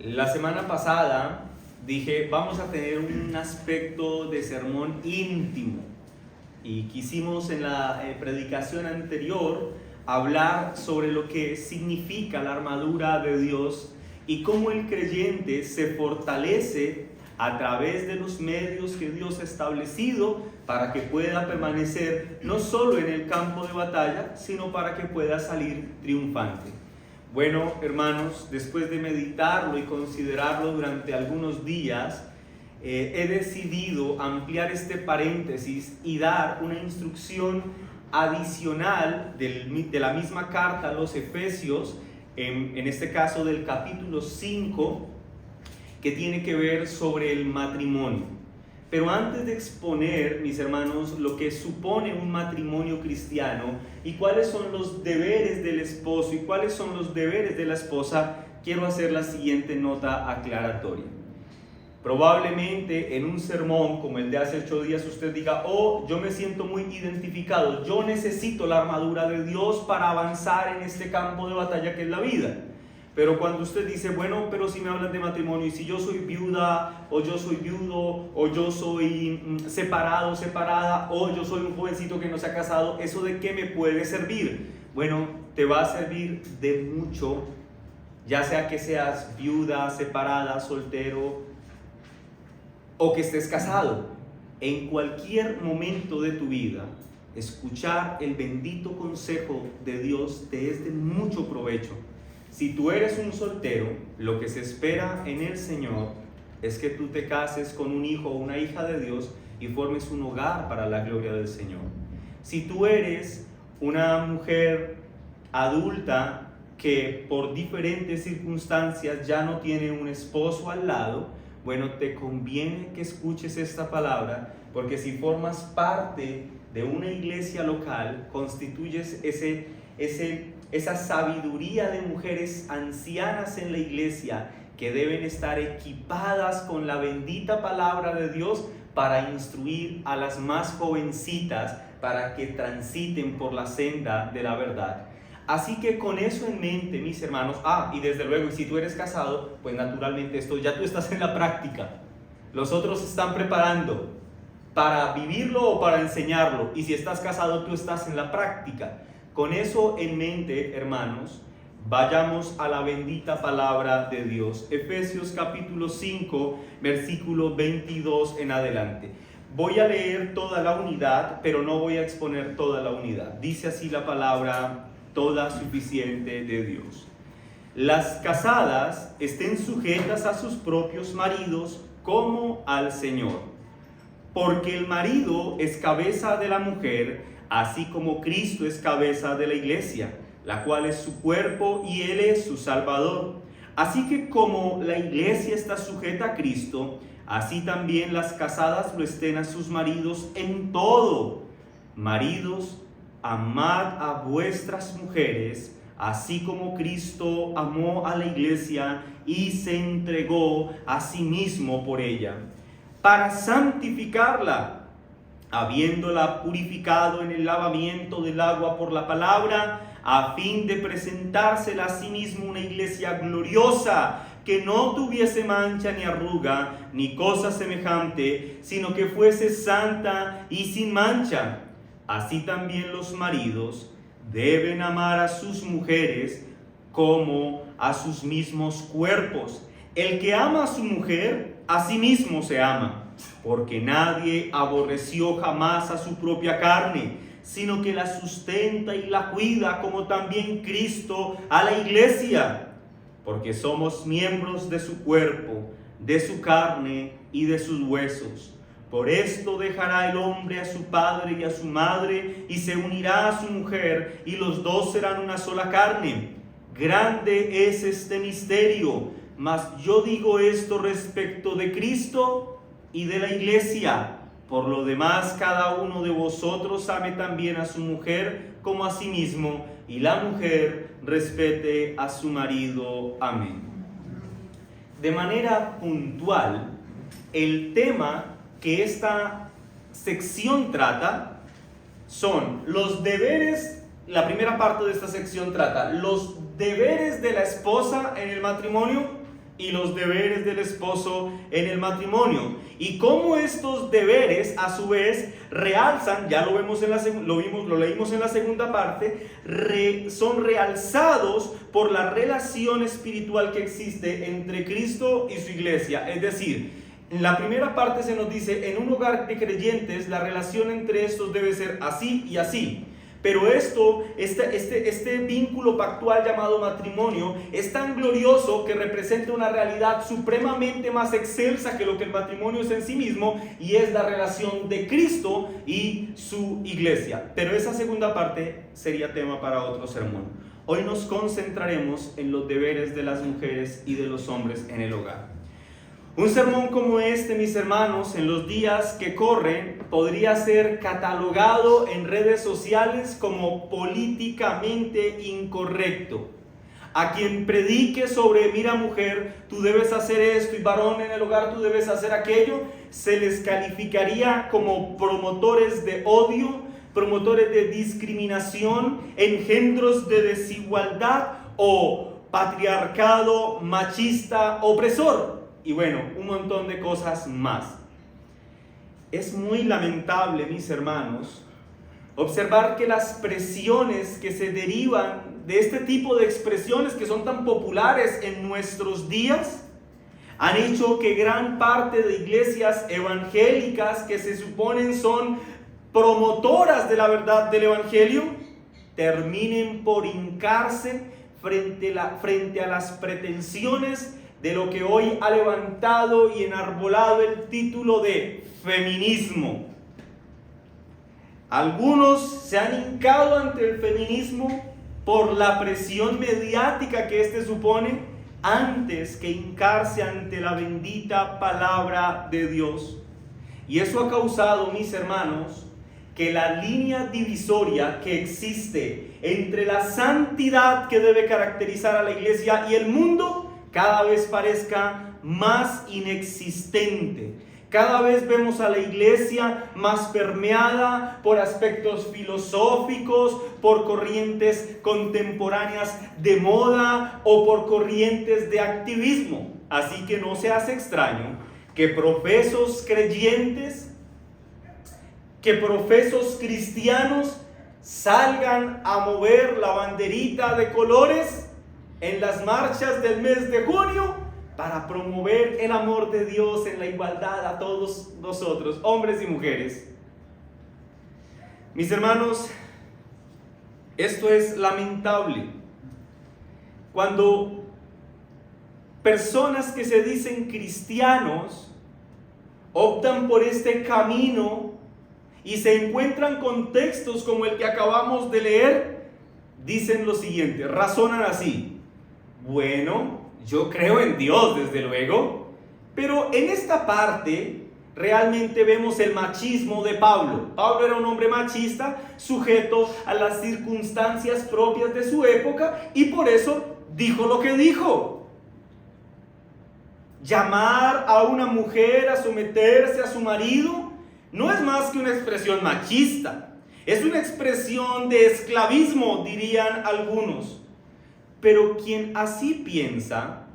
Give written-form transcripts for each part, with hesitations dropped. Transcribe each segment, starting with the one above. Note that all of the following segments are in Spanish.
La semana pasada dije, vamos a tener un aspecto de sermón íntimo y quisimos en la predicación anterior hablar sobre lo que significa la armadura de Dios y cómo el creyente se fortalece a través de los medios que Dios ha establecido para que pueda permanecer no solo en el campo de batalla, sino para que pueda salir triunfante. Bueno, hermanos, después de meditarlo y considerarlo durante algunos días, he decidido ampliar este paréntesis y dar una instrucción adicional de la misma carta a los Efesios, en este caso del capítulo 5, que tiene que ver sobre el matrimonio. Pero antes de exponer, mis hermanos, lo que supone un matrimonio cristiano y cuáles son los deberes del esposo y cuáles son los deberes de la esposa, quiero hacer la siguiente nota aclaratoria. Probablemente en un sermón como el de hace 8 días usted diga, oh, yo me siento muy identificado, yo necesito la armadura de Dios para avanzar en este campo de batalla que es la vida. Pero cuando usted dice, bueno, pero si me hablan de matrimonio y si yo soy viuda o yo soy viudo o yo soy separado, separada o yo soy un jovencito que no se ha casado, ¿eso de qué me puede servir? Bueno, te va a servir de mucho, ya sea que seas viuda, separada, soltero o que estés casado. En cualquier momento de tu vida, escuchar el bendito consejo de Dios te es de mucho provecho. Si tú eres un soltero, lo que se espera en el Señor es que tú te cases con un hijo o una hija de Dios y formes un hogar para la gloria del Señor. Si tú eres una mujer adulta que por diferentes circunstancias ya no tiene un esposo al lado, bueno, te conviene que escuches esta palabra, porque si formas parte de una iglesia local, constituyes esa sabiduría de mujeres ancianas en la iglesia que deben estar equipadas con la bendita palabra de Dios para instruir a las más jovencitas para que transiten por la senda de la verdad. Así que con eso en mente, mis hermanos, y desde luego, y si tú eres casado, pues naturalmente esto ya tú estás en la práctica. Los otros se están preparando para vivirlo o para enseñarlo, y si estás casado, tú estás en la práctica. Con eso en mente, hermanos, vayamos a la bendita palabra de Dios. Efesios capítulo 5, versículo 22 en adelante. Voy a leer toda la unidad, pero no voy a exponer toda la unidad. Dice así la palabra toda suficiente de Dios. Las casadas estén sujetas a sus propios maridos como al Señor, porque el marido es cabeza de la mujer, así como Cristo es cabeza de la iglesia, la cual es su cuerpo y Él es su Salvador. Así que como la iglesia está sujeta a Cristo, así también las casadas lo estén a sus maridos en todo. Maridos, amad a vuestras mujeres, así como Cristo amó a la iglesia y se entregó a sí mismo por ella, para santificarla, habiéndola purificado en el lavamiento del agua por la palabra, a fin de presentársela a sí mismo una iglesia gloriosa, que no tuviese mancha ni arruga, ni cosa semejante, sino que fuese santa y sin mancha. Así también los maridos deben amar a sus mujeres como a sus mismos cuerpos. El que ama a su mujer, a sí mismo se ama, porque nadie aborreció jamás a su propia carne, sino que la sustenta y la cuida, como también Cristo a la iglesia, porque somos miembros de su cuerpo, de su carne y de sus huesos. Por esto dejará el hombre a su padre y a su madre, y se unirá a su mujer, y los dos serán una sola carne. Grande es este misterio, mas yo digo esto respecto de Cristo y de la iglesia. Por lo demás, cada uno de vosotros ame también a su mujer como a sí mismo, y la mujer respete a su marido. Amén. De manera puntual, el tema que esta sección trata son los deberes. La primera parte de esta sección trata los deberes de la esposa en el matrimonio y los deberes del esposo en el matrimonio, y cómo estos deberes a su vez realzan, ya lo vemos lo leímos en la segunda parte, son realzados por la relación espiritual que existe entre Cristo y su iglesia. Es decir, en la primera parte se nos dice, en un hogar de creyentes la relación entre estos debe ser así y así. Pero este vínculo pactual llamado matrimonio es tan glorioso que representa una realidad supremamente más excelsa que lo que el matrimonio es en sí mismo, y es la relación de Cristo y su iglesia. Pero esa segunda parte sería tema para otro sermón. Hoy nos concentraremos en los deberes de las mujeres y de los hombres en el hogar. Un sermón como este, mis hermanos, en los días que corren, podría ser catalogado en redes sociales como políticamente incorrecto. A quien predique sobre, mira mujer, tú debes hacer esto, y varón en el hogar, tú debes hacer aquello, se les calificaría como promotores de odio, promotores de discriminación, engendros de desigualdad o patriarcado machista opresor. Y bueno, un montón de cosas más. Es muy lamentable, mis hermanos, observar que las presiones que se derivan de este tipo de expresiones que son tan populares en nuestros días han hecho que gran parte de iglesias evangélicas que se suponen son promotoras de la verdad del evangelio terminen por hincarse frente a las pretensiones de lo que hoy ha levantado y enarbolado el título de feminismo. Algunos se han hincado ante el feminismo por la presión mediática que éste supone, antes que hincarse ante la bendita palabra de Dios. Y eso ha causado, mis hermanos, que la línea divisoria que existe entre la santidad que debe caracterizar a la iglesia y el mundo cada vez parezca más inexistente. Cada vez vemos a la iglesia más permeada por aspectos filosóficos, por corrientes contemporáneas de moda o por corrientes de activismo. Así que no se hace extraño que profesos creyentes, que profesos cristianos salgan a mover la banderita de colores en las marchas del mes de junio para promover el amor de Dios en la igualdad a todos nosotros, hombres y mujeres. Mis hermanos, esto es lamentable. Cuando personas que se dicen cristianos optan por este camino y se encuentran con textos como el que acabamos de leer, dicen lo siguiente, razonan así: bueno, yo creo en Dios, desde luego, pero en esta parte realmente vemos el machismo de Pablo. Pablo era un hombre machista, sujeto a las circunstancias propias de su época, y por eso dijo lo que dijo. Llamar a una mujer a someterse a su marido no es más que una expresión machista, es una expresión de esclavismo, dirían algunos. Pero quien así piensa,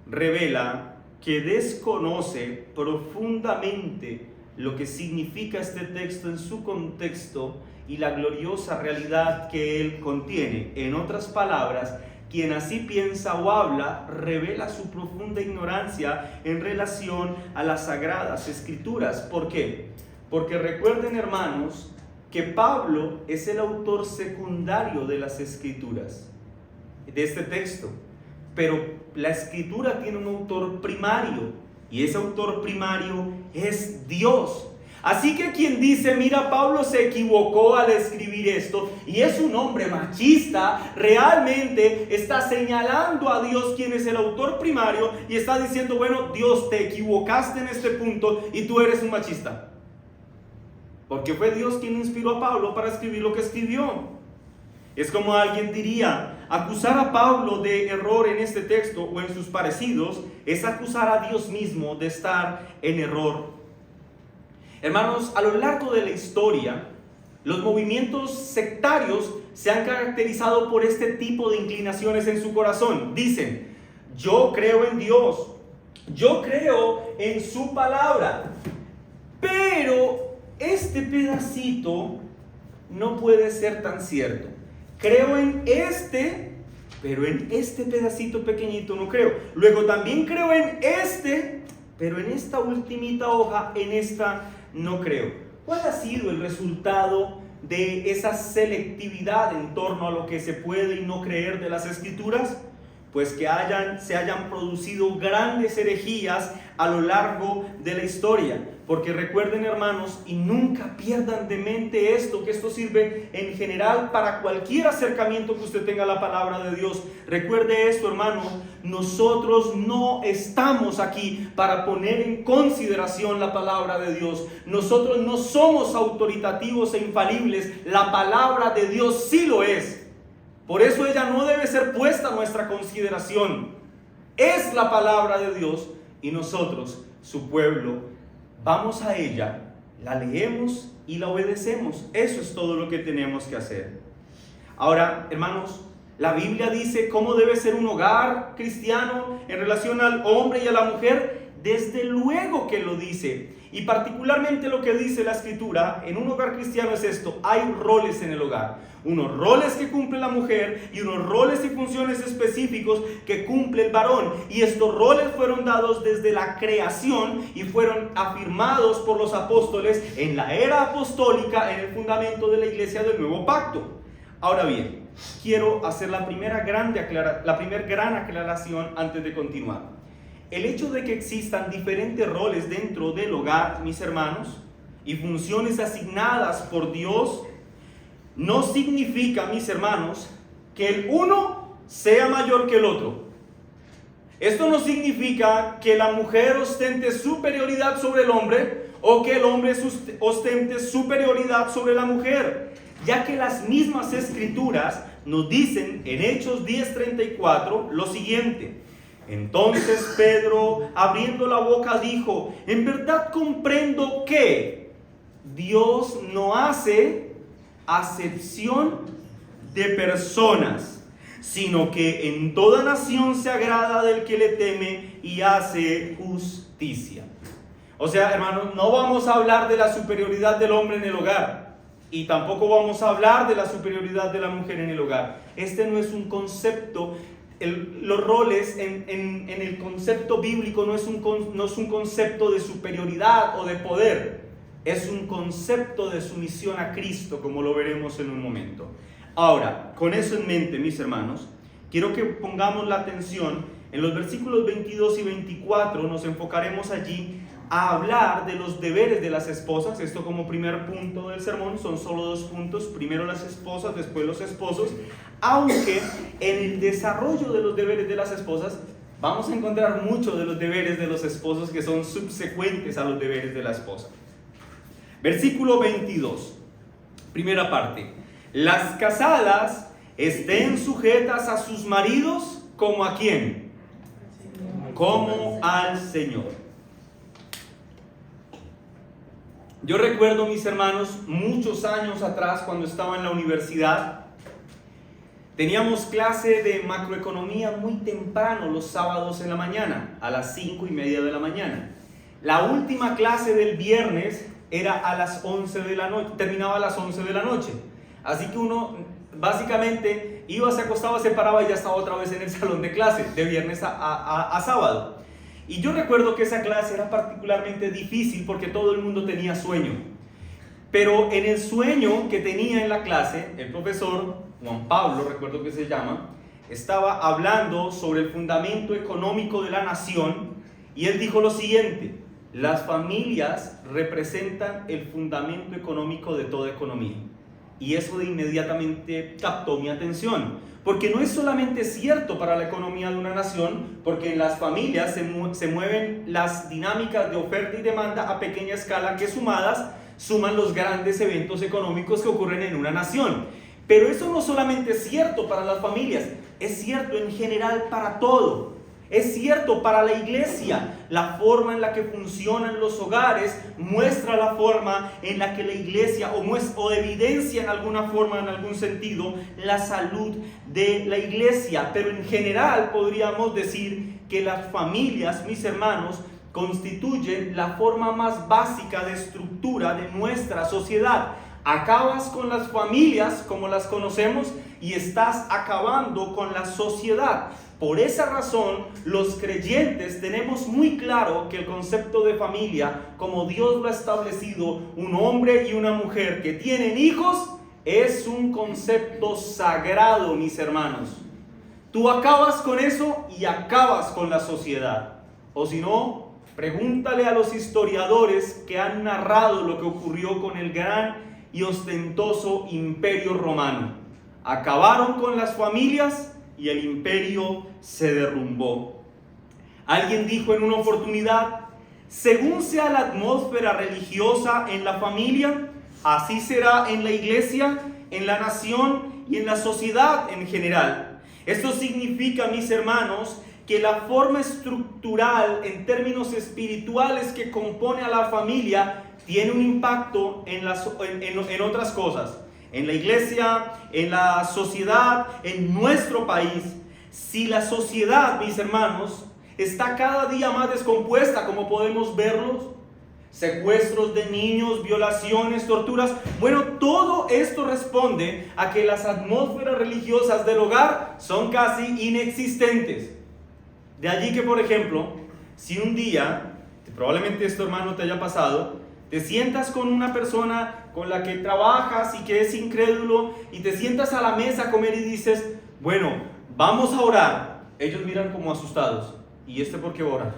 revela que desconoce profundamente lo que significa este texto en su contexto y la gloriosa realidad que él contiene. En otras palabras, quien así piensa o habla, revela su profunda ignorancia en relación a las Sagradas Escrituras. ¿Por qué? Porque recuerden, hermanos, que Pablo es el autor secundario de las Escrituras, de este texto, pero la escritura tiene un autor primario, y ese autor primario es Dios. Así que quien dice, mira, Pablo se equivocó al escribir esto y es un hombre machista, realmente está señalando a Dios, quien es el autor primario, y está diciendo, bueno, Dios, te equivocaste en este punto y tú eres un machista, porque fue Dios quien inspiró a Pablo para escribir lo que escribió. Es como alguien diría, acusar a Pablo de error en este texto o en sus parecidos es acusar a Dios mismo de estar en error. Hermanos, a lo largo de la historia, los movimientos sectarios se han caracterizado por este tipo de inclinaciones en su corazón. Dicen, yo creo en Dios, yo creo en su palabra, pero este pedacito no puede ser tan cierto. Creo en este, pero en este pedacito pequeñito no creo. Luego también creo en este, pero en esta ultimita hoja, en esta no creo. ¿Cuál ha sido el resultado de esa selectividad en torno a lo que se puede y no creer de las Escrituras? Pues que se hayan producido grandes herejías a lo largo de la historia. Porque recuerden, hermanos, y nunca pierdan de mente esto, que esto sirve en general para cualquier acercamiento que usted tenga a la palabra de Dios. Recuerde esto, hermano, nosotros no estamos aquí para poner en consideración la palabra de Dios. Nosotros no somos autoritativos e infalibles, la palabra de Dios sí lo es. Por eso ella no debe ser puesta a nuestra consideración. Es la palabra de Dios y nosotros, su pueblo, vamos a ella, la leemos y la obedecemos. Eso es todo lo que tenemos que hacer. Ahora, hermanos, la Biblia dice cómo debe ser un hogar cristiano en relación al hombre y a la mujer. Desde luego que lo dice. Y particularmente lo que dice la Escritura en un hogar cristiano es esto: hay roles en el hogar. Unos roles que cumple la mujer y unos roles y funciones específicos que cumple el varón. Y estos roles fueron dados desde la creación y fueron afirmados por los apóstoles en la era apostólica, en el fundamento de la iglesia del Nuevo Pacto. Ahora bien, quiero hacer la primera gran aclaración antes de continuar. El hecho de que existan diferentes roles dentro del hogar, mis hermanos, y funciones asignadas por Dios, no significa, mis hermanos, que el uno sea mayor que el otro. Esto no significa que la mujer ostente superioridad sobre el hombre o que el hombre ostente superioridad sobre la mujer, ya que las mismas Escrituras nos dicen en Hechos 10:34 lo siguiente: entonces Pedro, abriendo la boca, dijo: en verdad comprendo que Dios no hace acepción de personas, sino que en toda nación se agrada del que le teme y hace justicia. O sea, hermanos, no vamos a hablar de la superioridad del hombre en el hogar y tampoco vamos a hablar de la superioridad de la mujer en el hogar. Este no es un concepto. Los roles en el concepto bíblico no es un concepto de superioridad o de poder. Es un concepto de sumisión a Cristo, como lo veremos en un momento. Ahora, con eso en mente, mis hermanos, quiero que pongamos la atención en los versículos 22 y 24. Nos enfocaremos allí a hablar de los deberes de las esposas. Esto como primer punto del sermón. Son solo 2 puntos: primero las esposas, después los esposos. Aunque en el desarrollo de los deberes de las esposas vamos a encontrar mucho de los deberes de los esposos que son subsecuentes a los deberes de la esposa. Versículo 22, primera parte: las casadas estén sujetas a sus maridos, ¿como a quién? Como al Señor. Yo recuerdo, mis hermanos, muchos años atrás, cuando estaba en la universidad, teníamos clase de macroeconomía muy temprano, los sábados en la mañana, a las 5:30 de la mañana. La última clase del viernes era a las 11 de la noche, terminaba a las 11 de la noche. Así que uno básicamente iba, se acostaba, se paraba y ya estaba otra vez en el salón de clase, de viernes a sábado. Y yo recuerdo que esa clase era particularmente difícil porque todo el mundo tenía sueño. Pero en el sueño que tenía en la clase, el profesor Juan Pablo, recuerdo que se llama, estaba hablando sobre el fundamento económico de la nación y él dijo lo siguiente: las familias representan el fundamento económico de toda economía. Y eso de inmediatamente captó mi atención, porque no es solamente cierto para la economía de una nación, porque en las familias se mueven las dinámicas de oferta y demanda a pequeña escala que sumadas suman los grandes eventos económicos que ocurren en una nación. Pero eso no solamente es cierto para las familias, es cierto en general para todo. Es cierto, para la iglesia, la forma en la que funcionan los hogares muestra la forma en la que la iglesia o evidencia en alguna forma, en algún sentido, la salud de la iglesia. Pero en general podríamos decir que las familias, mis hermanos, constituyen la forma más básica de estructura de nuestra sociedad. Acabas con las familias como las conocemos y estás acabando con la sociedad. Por esa razón, los creyentes tenemos muy claro que el concepto de familia, como Dios lo ha establecido, un hombre y una mujer que tienen hijos, es un concepto sagrado, mis hermanos. Tú acabas con eso y acabas con la sociedad. O si no, pregúntale a los historiadores que han narrado lo que ocurrió con el gran y ostentoso imperio romano. Acabaron con las familias y el imperio se derrumbó. Alguien dijo en una oportunidad: según sea la atmósfera religiosa en la familia, así será en la iglesia, en la nación y en la sociedad en general. Esto significa, mis hermanos, que la forma estructural en términos espirituales que compone a la familia tiene un impacto en otras cosas. En la iglesia, en la sociedad, en nuestro país. Si la sociedad, mis hermanos, está cada día más descompuesta, como podemos verlos, secuestros de niños, violaciones, torturas, bueno, todo esto responde a que las atmósferas religiosas del hogar son casi inexistentes. De allí que, por ejemplo, si un día, probablemente esto, hermano, te haya pasado, te sientas con una persona con la que trabajas y que es incrédulo y te sientas a la mesa a comer y dices: bueno, vamos a orar. Ellos miran como asustados. ¿Y por qué ora?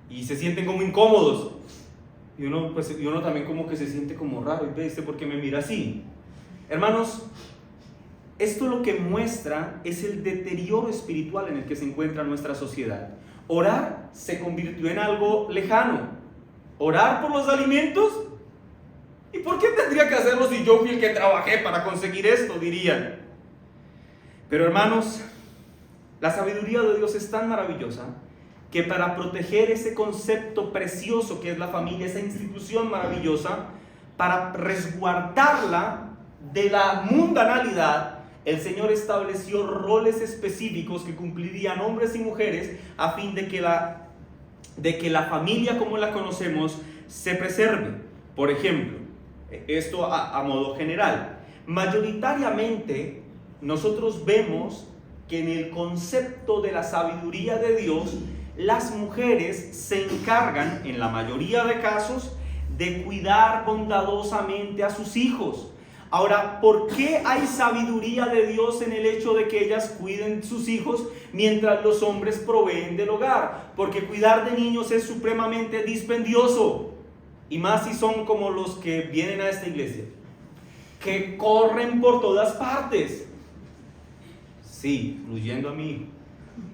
Y se sienten como incómodos. Y uno también como que se siente como raro. ¿Y ve por qué me mira así? Hermanos, esto lo que muestra es el deterioro espiritual en el que se encuentra nuestra sociedad. Orar se convirtió en algo lejano. ¿Orar por los alimentos? ¿Y por qué tendría que hacerlo si yo fui el que trabajé para conseguir esto?, dirían. Pero hermanos, la sabiduría de Dios es tan maravillosa que para proteger ese concepto precioso que es la familia, esa institución maravillosa, para resguardarla de la mundanalidad, el Señor estableció roles específicos que cumplirían hombres y mujeres a fin de que la familia como la conocemos se preserve. Por ejemplo, esto a modo general, mayoritariamente nosotros vemos que en el concepto de la sabiduría de Dios, las mujeres se encargan, en la mayoría de casos, de cuidar bondadosamente a sus hijos. Ahora, ¿por qué hay sabiduría de Dios en el hecho de que ellas cuiden sus hijos mientras los hombres proveen del hogar? Porque cuidar de niños es supremamente dispendioso. Y más si son como los que vienen a esta iglesia, que corren por todas partes. Sí, incluyendo a mi hijo.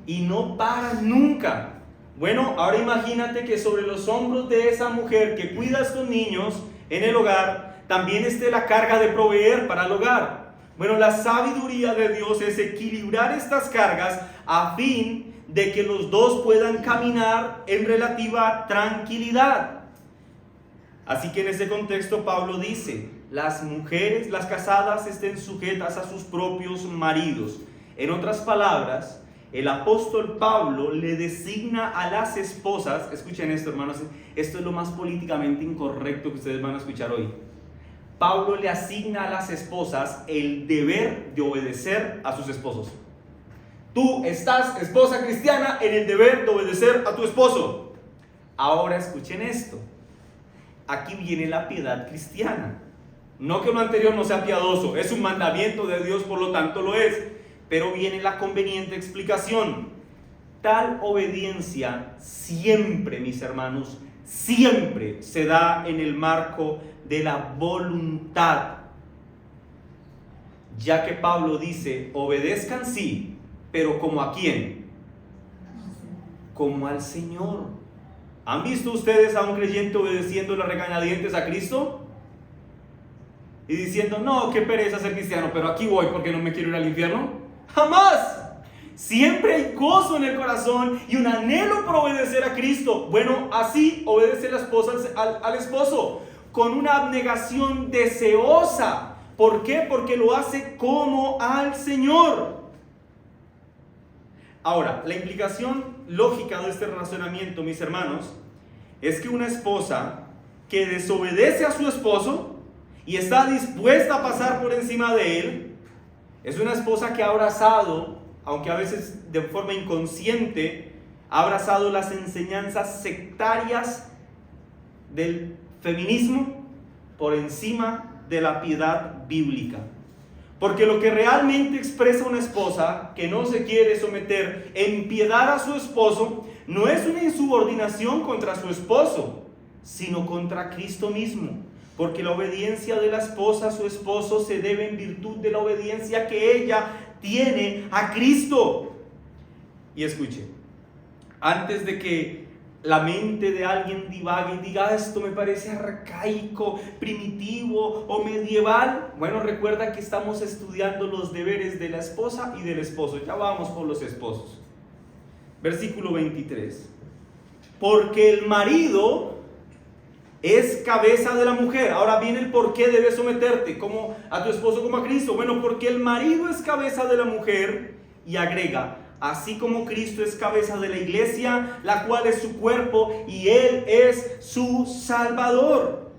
Y no paran nunca. Bueno, ahora imagínate que sobre los hombros de esa mujer que cuida a estos niños en el hogar, también esté la carga de proveer para el hogar. Bueno, la sabiduría de Dios es equilibrar estas cargas a fin de que los dos puedan caminar en relativa tranquilidad. Así que en ese contexto Pablo dice: las mujeres, las casadas, estén sujetas a sus propios maridos. En otras palabras, el apóstol Pablo le designa a las esposas, escuchen esto, hermanos, esto es lo más políticamente incorrecto que ustedes van a escuchar hoy. Pablo le asigna a las esposas el deber de obedecer a sus esposos. Tú estás, esposa cristiana, en el deber de obedecer a tu esposo. Ahora escuchen esto. Aquí viene la piedad cristiana. No que lo anterior no sea piadoso, es un mandamiento de Dios, por lo tanto lo es. Pero viene la conveniente explicación. Tal obediencia siempre, mis hermanos, siempre se da en el marco de la voluntad. Ya que Pablo dice: obedezcan sí, pero ¿como a quién? Como al Señor. ¿Han visto ustedes a un creyente obedeciendo las regañadientes a Cristo? Y diciendo: no, qué pereza ser cristiano, pero aquí voy porque no me quiero ir al infierno. ¡Jamás! Siempre hay gozo en el corazón y un anhelo por obedecer a Cristo. Bueno, así obedece la esposa al esposo, con una abnegación deseosa. ¿Por qué? Porque lo hace como al Señor. Ahora, la implicación lógica de este razonamiento, mis hermanos, es que una esposa que desobedece a su esposo y está dispuesta a pasar por encima de él, es una esposa que ha abrazado, aunque a veces de forma inconsciente, ha abrazado las enseñanzas sectarias del feminismo por encima de la piedad bíblica. Porque lo que realmente expresa una esposa que no se quiere someter en piedad a su esposo no es una insubordinación contra su esposo, sino contra Cristo mismo. Porque la obediencia de la esposa a su esposo se debe en virtud de la obediencia que ella tiene a Cristo. Y escuche, antes de que la mente de alguien divague y diga esto me parece arcaico, primitivo o medieval, bueno, recuerda que estamos estudiando los deberes de la esposa y del esposo. Ya vamos por los esposos. Versículo 23. Porque el marido es cabeza de la mujer. Ahora viene el por qué debes someterte como a tu esposo como a Cristo. Bueno, porque el marido es cabeza de la mujer, y agrega, así como Cristo es cabeza de la iglesia, la cual es su cuerpo, y Él es su Salvador.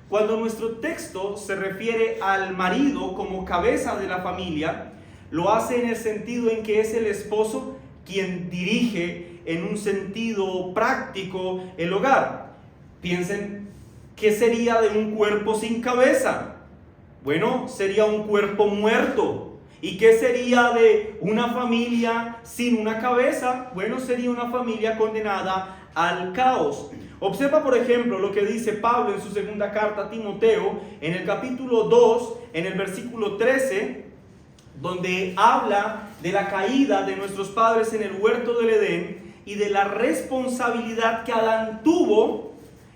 Cuando nuestro texto se refiere al marido como cabeza de la familia, lo hace en el sentido en que es el esposo quien dirige en un sentido práctico el hogar. Piensen, ¿qué sería de un cuerpo sin cabeza? Bueno, sería un cuerpo muerto. ¿Y qué sería de una familia sin una cabeza? Bueno, sería una familia condenada al caos. Observa, por ejemplo, lo que dice Pablo en su segunda carta a Timoteo, en el capítulo 2, en el versículo 13, donde habla de la caída de nuestros padres en el huerto del Edén y de la responsabilidad que Adán tuvo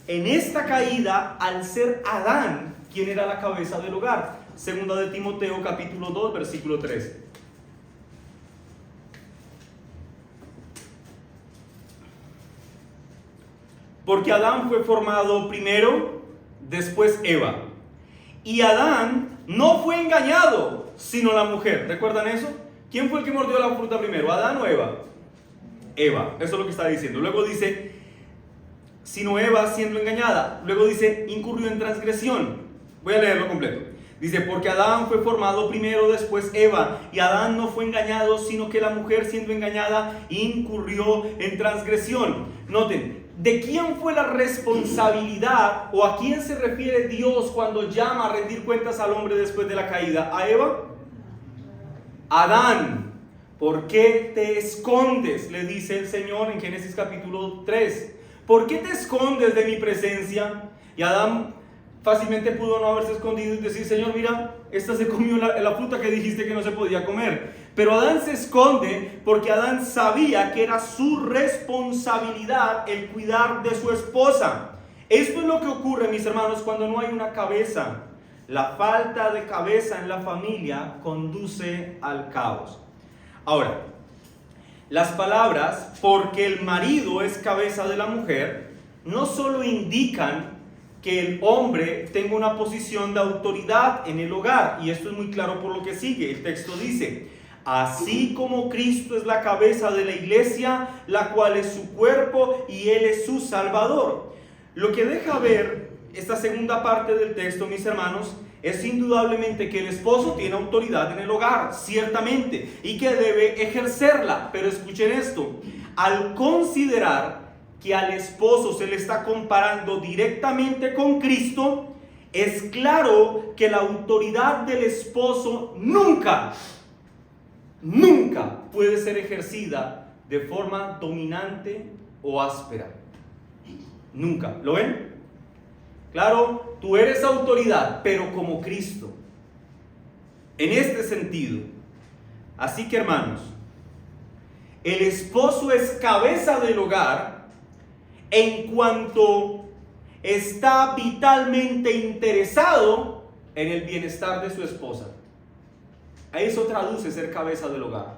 en esta caída al ser Adán quien era la cabeza del hogar. Segunda de Timoteo capítulo 2 versículo 13. Porque Adán fue formado primero, después Eva. Y Adán no fue engañado, sino la mujer. ¿Recuerdan eso? ¿Quién fue el que mordió la fruta primero, Adán o Eva? Eva, eso es lo que está diciendo. Luego dice, sino Eva siendo engañada. Luego dice, incurrió en transgresión. Voy a leerlo completo. Dice, porque Adán fue formado primero, después Eva, y Adán no fue engañado, sino que la mujer siendo engañada incurrió en transgresión. Noten, ¿de quién fue la responsabilidad o a quién se refiere Dios cuando llama a rendir cuentas al hombre después de la caída? ¿A Eva? Adán, ¿por qué te escondes? Le dice el Señor en Génesis capítulo 3. ¿Por qué te escondes de mi presencia? Y Adán fácilmente pudo no haberse escondido y decir, Señor, mira, esta se comió la fruta que dijiste que no se podía comer. Pero Adán se esconde porque Adán sabía que era su responsabilidad el cuidar de su esposa. Esto es lo que ocurre, mis hermanos, cuando no hay una cabeza. La falta de cabeza en la familia conduce al caos. Ahora, las palabras, porque el marido es cabeza de la mujer, no solo indican que el hombre tenga una posición de autoridad en el hogar, y esto es muy claro por lo que sigue. El texto dice, así como Cristo es la cabeza de la iglesia, la cual es su cuerpo y Él es su Salvador. Lo que deja ver esta segunda parte del texto, mis hermanos, es indudablemente que el esposo tiene autoridad en el hogar, ciertamente, y que debe ejercerla. Pero escuchen esto, al considerar que al esposo se le está comparando directamente con Cristo, es claro que la autoridad del esposo nunca puede ser ejercida de forma dominante o áspera. Nunca. ¿Lo ven? Claro, tú eres autoridad, pero como Cristo. En este sentido. Así que, hermanos, el esposo es cabeza del hogar en cuanto está vitalmente interesado en el bienestar de su esposa. A eso traduce ser cabeza del hogar.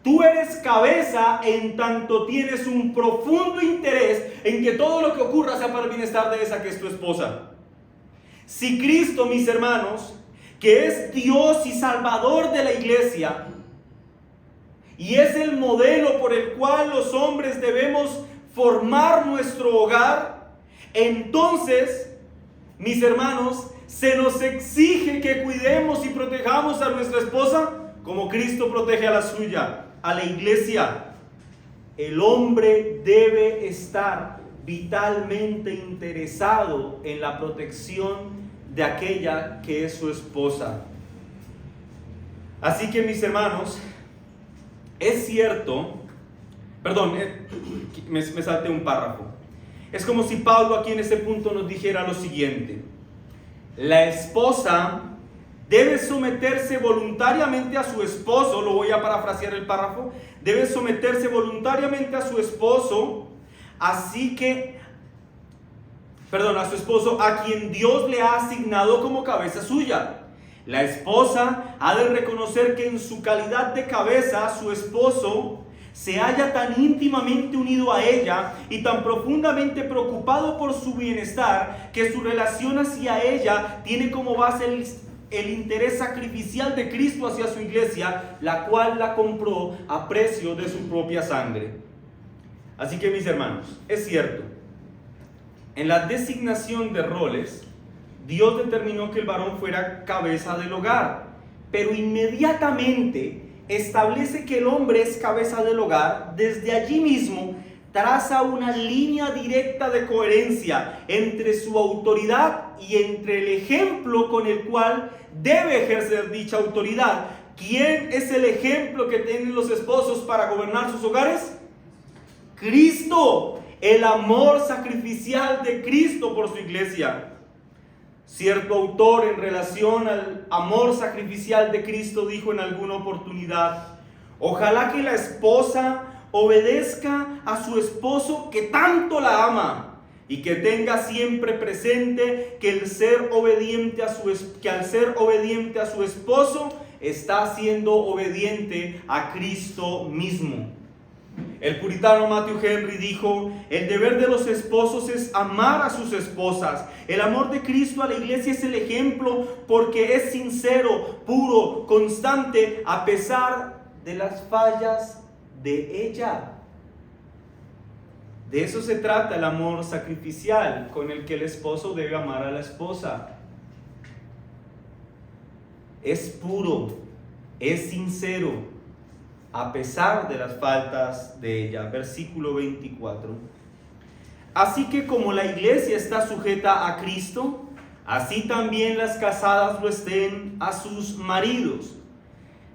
Tú eres cabeza en tanto tienes un profundo interés en que todo lo que ocurra sea para el bienestar de esa que es tu esposa. Si Cristo, mis hermanos, que es Dios y Salvador de la iglesia, y es el modelo por el cual los hombres debemos formar nuestro hogar, entonces, mis hermanos, se nos exige que cuidemos y protejamos a nuestra esposa como Cristo protege a la suya, a la iglesia. El hombre debe estar vitalmente interesado en la protección de aquella que es su esposa. Así que, mis hermanos, es cierto, perdón, me salté un párrafo. Es como si Pablo aquí en este punto nos dijera lo siguiente: la esposa debe someterse voluntariamente a su esposo, lo voy a parafrasear el párrafo, debe someterse voluntariamente a su esposo, a su esposo, a quien Dios le ha asignado como cabeza suya. La esposa ha de reconocer que en su calidad de cabeza, su esposo se halla tan íntimamente unido a ella y tan profundamente preocupado por su bienestar, que su relación hacia ella tiene como base el interés sacrificial de Cristo hacia su iglesia, la cual la compró a precio de su propia sangre. Así que, mis hermanos, es cierto, en la designación de roles, Dios determinó que el varón fuera cabeza del hogar, pero inmediatamente establece que el hombre es cabeza del hogar. Desde allí mismo traza una línea directa de coherencia entre su autoridad y entre el ejemplo con el cual debe ejercer dicha autoridad. ¿Quién es el ejemplo que tienen los esposos para gobernar sus hogares? Cristo, el amor sacrificial de Cristo por su iglesia. Cierto autor, en relación al amor sacrificial de Cristo, dijo en alguna oportunidad: ojalá que la esposa obedezca a su esposo que tanto la ama, y que tenga siempre presente que al ser obediente a su esposo está siendo obediente a Cristo mismo. El puritano Matthew Henry dijo: el deber de los esposos es amar a sus esposas. El amor de Cristo a la iglesia es el ejemplo porque es sincero, puro, constante, a pesar de las fallas de ella. De eso se trata el amor sacrificial con el que el esposo debe amar a la esposa. Es puro, es sincero, a pesar de las faltas de ella. Versículo 24. Así que como la iglesia está sujeta a Cristo, así también las casadas lo estén a sus maridos.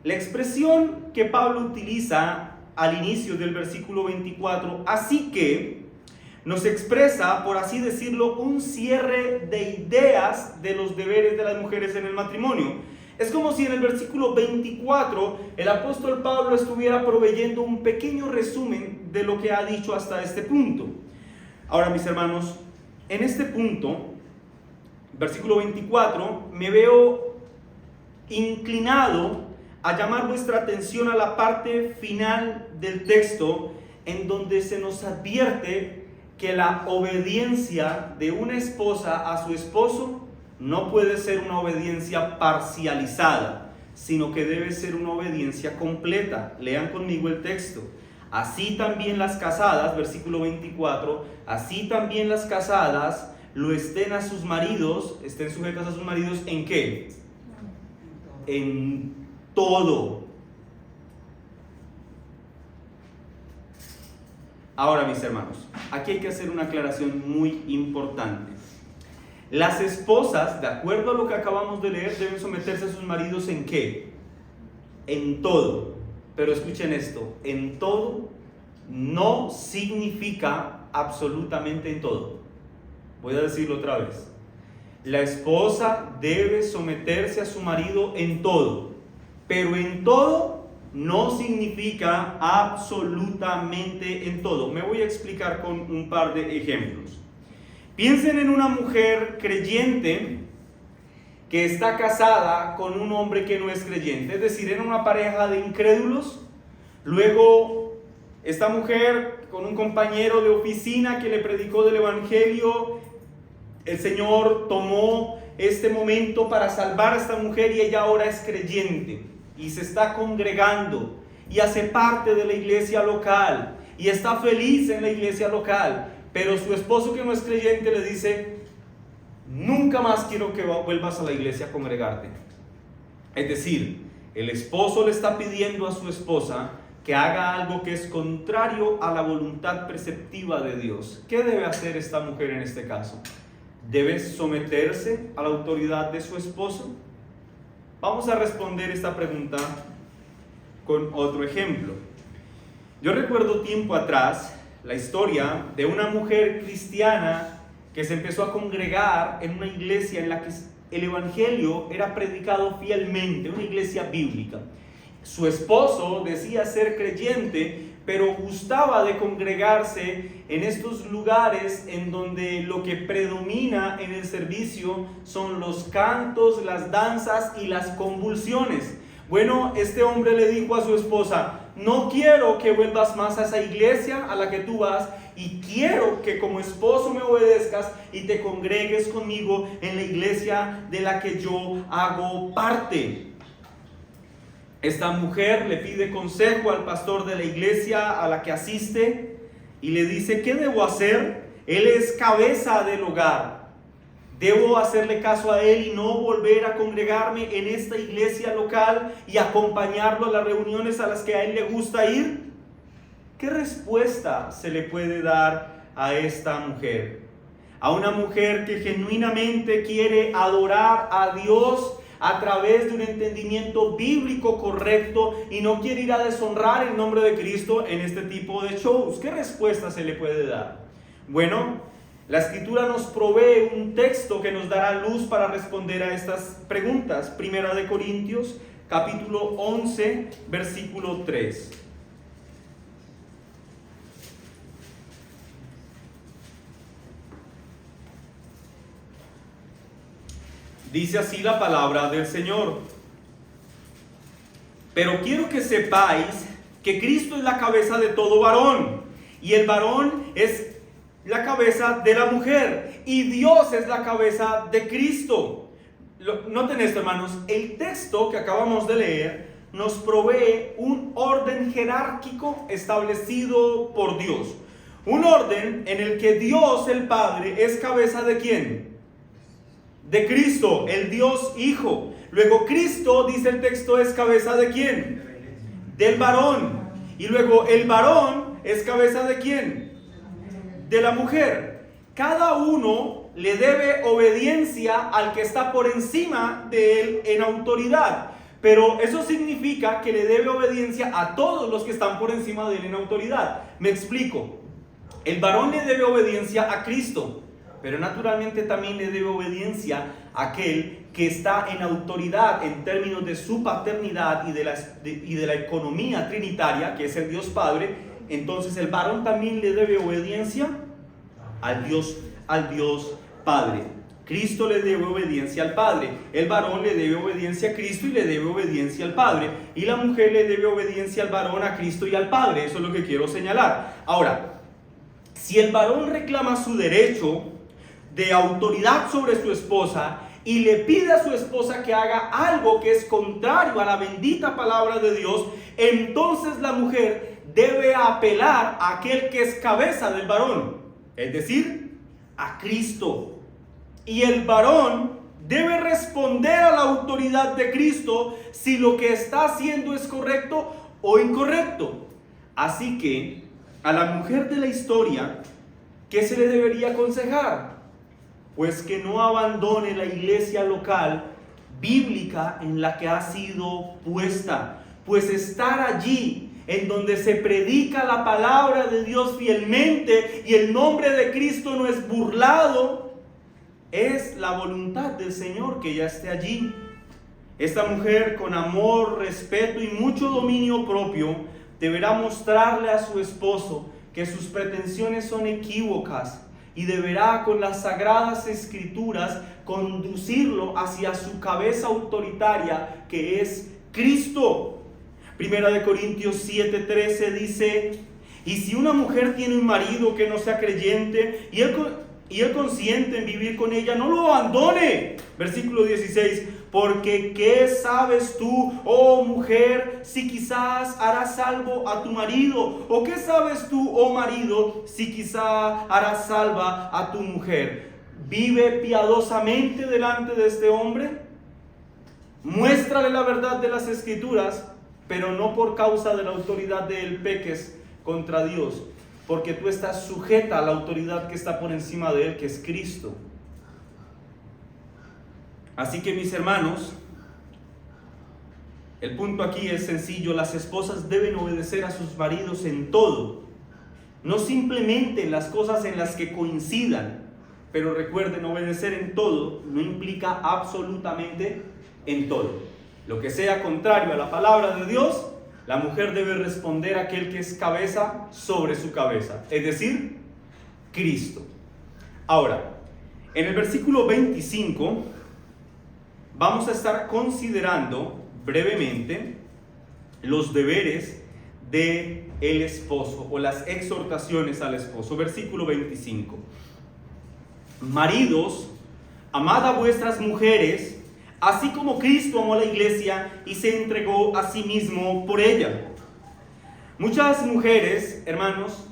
La expresión que Pablo utiliza al inicio del versículo 24, así que, nos expresa, por así decirlo, un cierre de ideas de los deberes de las mujeres en el matrimonio. Es como si en el versículo 24 el apóstol Pablo estuviera proveyendo un pequeño resumen de lo que ha dicho hasta este punto. Ahora, mis hermanos, en este punto, versículo 24, me veo inclinado a llamar vuestra atención a la parte final del texto, en donde se nos advierte que la obediencia de una esposa a su esposo no puede ser una obediencia parcializada, sino que debe ser una obediencia completa. Lean conmigo el texto. Así también las casadas, versículo 24, así también las casadas lo estén a sus maridos, estén sujetas a sus maridos, ¿en qué? En todo. Ahora, mis hermanos, aquí hay que hacer una aclaración muy importante. Las esposas, de acuerdo a lo que acabamos de leer, deben someterse a sus maridos ¿en qué? En todo. Pero escuchen esto, en todo no significa absolutamente en todo. Voy a decirlo otra vez. La esposa debe someterse a su marido en todo, pero en todo no significa absolutamente en todo. Me voy a explicar con un par de ejemplos. Piensen en una mujer creyente que está casada con un hombre que no es creyente, es decir, en una pareja de incrédulos. Luego, esta mujer con un compañero de oficina que le predicó del Evangelio, el Señor tomó este momento para salvar a esta mujer y ella ahora es creyente y se está congregando y hace parte de la iglesia local y está feliz en la iglesia local, pero su esposo, que no es creyente, le dice: nunca más quiero que vuelvas a la iglesia a congregarte. Es decir, el esposo le está pidiendo a su esposa que haga algo que es contrario a la voluntad preceptiva de Dios. ¿Qué debe hacer esta mujer en este caso? ¿Debe someterse a la autoridad de su esposo? Vamos a responder esta pregunta con otro ejemplo. Yo recuerdo tiempo atrás la historia de una mujer cristiana que se empezó a congregar en una iglesia en la que el evangelio era predicado fielmente, una iglesia bíblica. Su esposo decía ser creyente, pero gustaba de congregarse en estos lugares en donde lo que predomina en el servicio son los cantos, las danzas y las convulsiones. Bueno, este hombre le dijo a su esposa: no quiero que vuelvas más a esa iglesia a la que tú vas, y quiero que como esposo me obedezcas y te congregues conmigo en la iglesia de la que yo hago parte. Esta mujer le pide consejo al pastor de la iglesia a la que asiste y le dice: ¿qué debo hacer? Él es cabeza del hogar. ¿Debo hacerle caso a él y no volver a congregarme en esta iglesia local y acompañarlo a las reuniones a las que a él le gusta ir? ¿Qué respuesta se le puede dar a esta mujer? A una mujer que genuinamente quiere adorar a Dios a través de un entendimiento bíblico correcto y no quiere ir a deshonrar el nombre de Cristo en este tipo de shows. ¿Qué respuesta se le puede dar? Bueno, la Escritura nos provee un texto que nos dará luz para responder a estas preguntas. Primera de Corintios, capítulo 11, versículo 3. Dice así la palabra del Señor: pero quiero que sepáis que Cristo es la cabeza de todo varón, y el varón es la cabeza de la mujer, y Dios es la cabeza de Cristo. Noten esto, hermanos, el texto que acabamos de leer nos provee un orden jerárquico establecido por Dios. Un orden en el que Dios, el Padre, es cabeza ¿de quién? De Cristo, el Dios Hijo. Luego Cristo, dice el texto, es cabeza ¿de quién? Del varón. Y luego el varón es cabeza ¿de quién? De la mujer. Cada uno le debe obediencia al que está por encima de él en autoridad. Pero eso significa que le debe obediencia a todos los que están por encima de él en autoridad. Me explico. El varón le debe obediencia a Cristo, pero naturalmente también le debe obediencia a aquel que está en autoridad en términos de su paternidad y de la economía trinitaria, que es el Dios Padre. Entonces el varón también le debe obediencia al Dios Padre. Cristo le debe obediencia al Padre, el varón le debe obediencia a Cristo y le debe obediencia al Padre, y la mujer le debe obediencia al varón, a Cristo y al Padre. Eso es lo que quiero señalar. Ahora, si el varón reclama su derecho de autoridad sobre su esposa y le pide a su esposa que haga algo que es contrario a la bendita palabra de Dios, entonces la mujer debe apelar a aquel que es cabeza del varón, es decir, a Cristo. Y el varón debe responder a la autoridad de Cristo si lo que está haciendo es correcto o incorrecto. Así que a la mujer de la historia, ¿qué se le debería aconsejar? Pues que no abandone la iglesia local bíblica en la que ha sido puesta, pues estar allí en donde se predica la palabra de Dios fielmente y el nombre de Cristo no es burlado, es la voluntad del Señor que ella esté allí. Esta mujer, con amor, respeto y mucho dominio propio, deberá mostrarle a su esposo que sus pretensiones son equívocas y deberá, con las sagradas escrituras, conducirlo hacia su cabeza autoritaria, que es Cristo. Primera de Corintios 7:13 dice: y si una mujer tiene un marido que no sea creyente y él consiente en vivir con ella, no lo abandone. Versículo 16: porque ¿qué sabes tú, oh mujer, si quizás harás salvo a tu marido? ¿O qué sabes tú, oh marido, si quizás harás salva a tu mujer? ¿Vive piadosamente delante de este hombre? Muéstrale la verdad de las Escrituras, pero no por causa de la autoridad de él peques contra Dios, porque tú estás sujeta a la autoridad que está por encima de él, que es Cristo. Así que, mis hermanos, el punto aquí es sencillo: las esposas deben obedecer a sus maridos en todo, no simplemente en las cosas en las que coincidan. Pero recuerden, obedecer en todo no implica absolutamente en todo. Lo que sea contrario a la palabra de Dios, la mujer debe responder a aquel que es cabeza sobre su cabeza, es decir, Cristo. Ahora, en el versículo 25 vamos a estar considerando brevemente los deberes del esposo o las exhortaciones al esposo. Versículo 25: maridos, amad a vuestras mujeres, así como Cristo amó a la iglesia y se entregó a sí mismo por ella. Muchas mujeres, hermanos,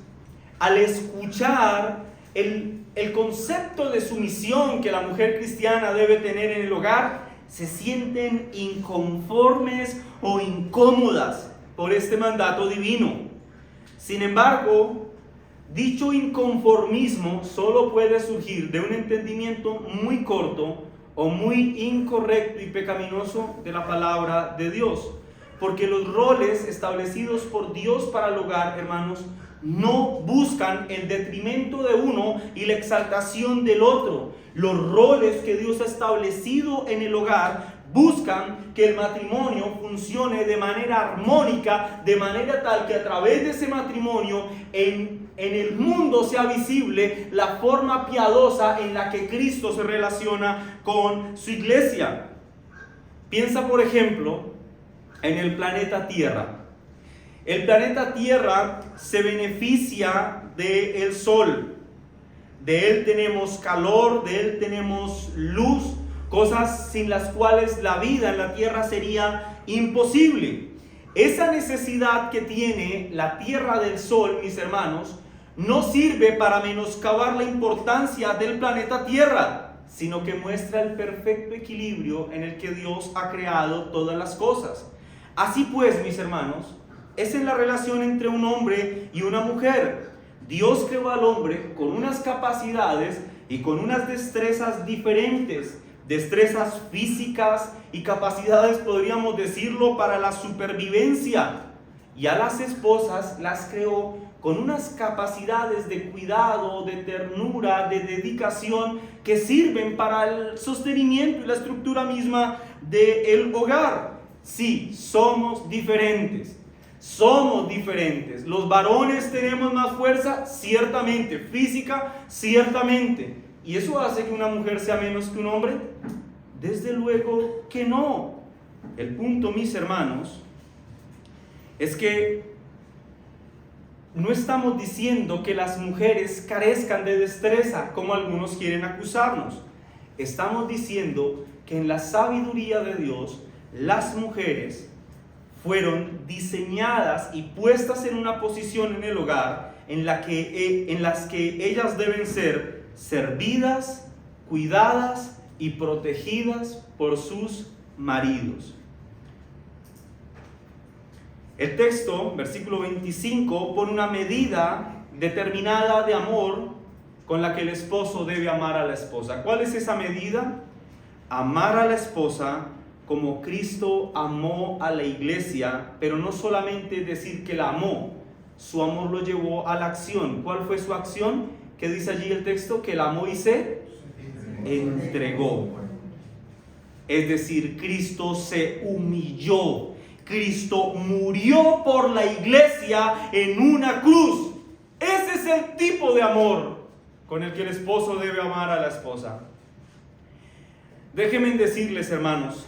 al escuchar el concepto de sumisión que la mujer cristiana debe tener en el hogar, se sienten inconformes o incómodas por este mandato divino. Sin embargo, dicho inconformismo solo puede surgir de un entendimiento muy corto o muy incorrecto y pecaminoso de la palabra de Dios. Porque los roles establecidos por Dios para el hogar, hermanos, no buscan el detrimento de uno y la exaltación del otro. Los roles que Dios ha establecido en el hogar buscan que el matrimonio funcione de manera armónica, de manera tal que a través de ese matrimonio en el mundo sea visible la forma piadosa en la que Cristo se relaciona con su iglesia. Piensa, por ejemplo, en el planeta Tierra. El planeta Tierra se beneficia del sol. De él tenemos calor, de él tenemos luz, cosas sin las cuales la vida en la Tierra sería imposible. Esa necesidad que tiene la Tierra del sol, mis hermanos, no sirve para menoscabar la importancia del planeta Tierra, sino que muestra el perfecto equilibrio en el que Dios ha creado todas las cosas. Así pues, mis hermanos, es en la relación entre un hombre y una mujer. Dios creó al hombre con unas capacidades y con unas destrezas diferentes, destrezas físicas y capacidades, podríamos decirlo, para la supervivencia. Y a las esposas las creó con unas capacidades de cuidado, de ternura, de dedicación, que sirven para el sostenimiento y la estructura misma del hogar. Sí, somos diferentes. Somos diferentes. Los varones tenemos más fuerza, ciertamente. Física, ciertamente. ¿Y eso hace que una mujer sea menos que un hombre? Desde luego que no. El punto, mis hermanos, es que no estamos diciendo que las mujeres carezcan de destreza, como algunos quieren acusarnos. Estamos diciendo que en la sabiduría de Dios, las mujeres fueron diseñadas y puestas en una posición en el hogar en las que ellas deben ser servidas, cuidadas y protegidas por sus maridos. El texto, versículo 25, pone una medida determinada de amor con la que el esposo debe amar a la esposa. ¿Cuál es esa medida? Amar a la esposa como Cristo amó a la iglesia, pero no solamente decir que la amó, su amor lo llevó a la acción. ¿Cuál fue su acción? ¿Qué dice allí el texto? Que la amó y se entregó. Es decir, Cristo se humilló. Cristo murió por la iglesia en una cruz. Ese es el tipo de amor con el que el esposo debe amar a la esposa. Déjenme decirles, hermanos,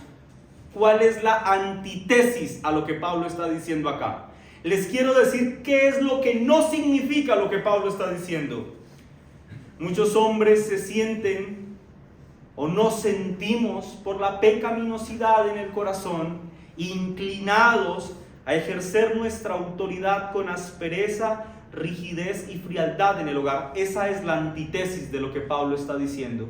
cuál es la antítesis a lo que Pablo está diciendo acá. Les quiero decir qué es lo que no significa lo que Pablo está diciendo. Muchos hombres se sienten o nos sentimos por la pecaminosidad en el corazón, inclinados a ejercer nuestra autoridad con aspereza, rigidez y frialdad en el hogar. Esa es la antítesis de lo que Pablo está diciendo.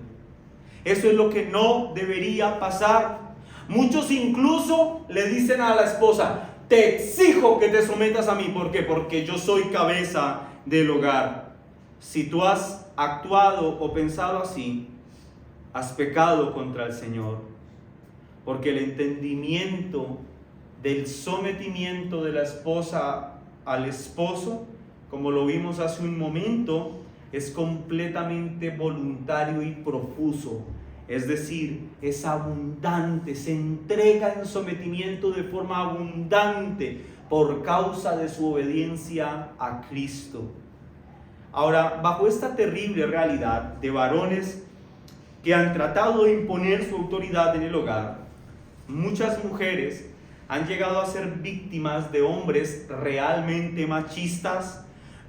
Eso es lo que no debería pasar. Muchos incluso le dicen a la esposa: te exijo que te sometas a mí. ¿Por qué? Porque yo soy cabeza del hogar. Si tú has actuado o pensado así, has pecado contra el Señor. Porque el entendimiento del sometimiento de la esposa al esposo, como lo vimos hace un momento, es completamente voluntario y profuso. Es decir, es abundante, se entrega en sometimiento de forma abundante por causa de su obediencia a Cristo. Ahora, bajo esta terrible realidad de varones que han tratado de imponer su autoridad en el hogar, muchas mujeres han llegado a ser víctimas de hombres realmente machistas,